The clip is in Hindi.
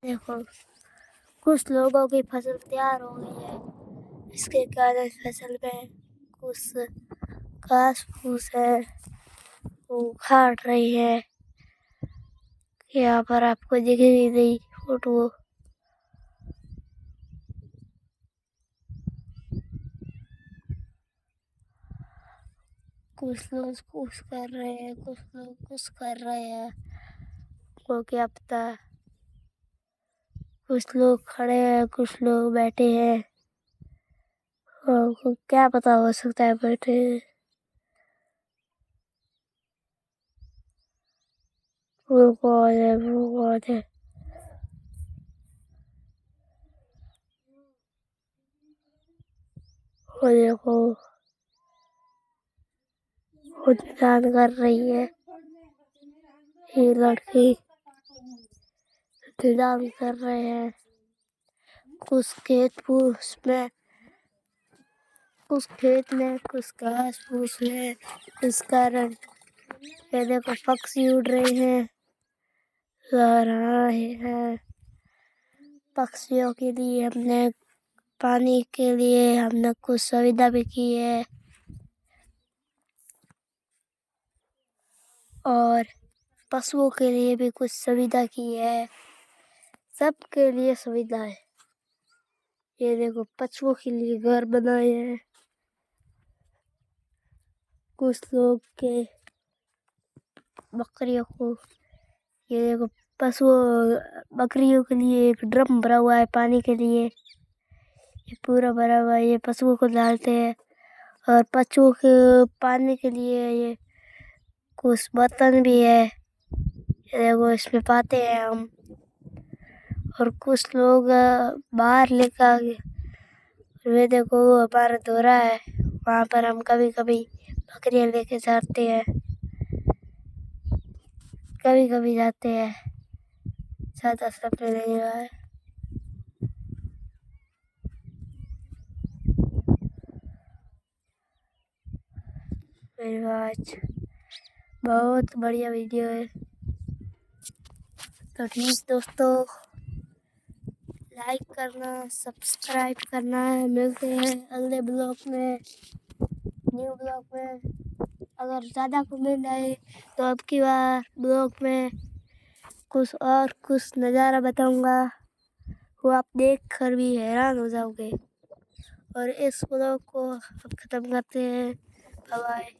देखो कुछ लोगों की फसल तैयार हो गई है। इसके कारण फसल में कुछ घास फूस है वो उखाड़ रही है। यहाँ पर आपको दिख ही गई फोटो। कुछ लोग कुछ कर रहे हैं, कुछ लोग कुछ कर रहे हैं, को क्या पता। कुछ लोग खड़े हैं, कुछ लोग बैठे हैं, और क्या पता हो सकता है बैठे हैं। वो कौन है, वो कौन है। वो देखो खुद दान कर रही है ये लड़की। दान कर रहे हैं। कुछ खेत में कुछ घास फूस है। इस कारण ये देखो पक्षी उड़ रहे हैं। पक्षियों के लिए हमने पानी के लिए हमने कुछ सुविधा भी की है और पशुओं के लिए भी कुछ सुविधा की है। सबके लिए सुविधा है। ये देखो पशुओं के लिए घर बनाए हैं। कुछ लोग के बकरियों को, ये देखो बकरियों के लिए एक ड्रम भरा हुआ है पानी के लिए। ये पूरा भरा हुआ है, ये पशुओं को डालते हैं। और पशुओं के पानी के लिए ये कुछ बर्तन भी है। ये देखो इसमें पाते हैं हम। और कुछ लोग बाहर लेकर वे देखो हमारा दौरा है, वहाँ पर हम कभी कभी बकरियाँ लेके जाते हैं, कभी कभी जाते हैं, ज़्यादा समय नहीं हुआ है। मेरे आज बहुत बढ़िया वीडियो है। तो ठीक दोस्तों, लाइक करना, सब्सक्राइब करना है। मिलते हैं अगले ब्लॉग में, न्यू ब्लॉग में। अगर ज़्यादा कमेंट आए तो अब की बार ब्लॉग में कुछ नज़ारा बताऊंगा, वो आप देख कर भी हैरान हो जाओगे। और इस ब्लॉग को अब ख़त्म करते हैं। Bye bye.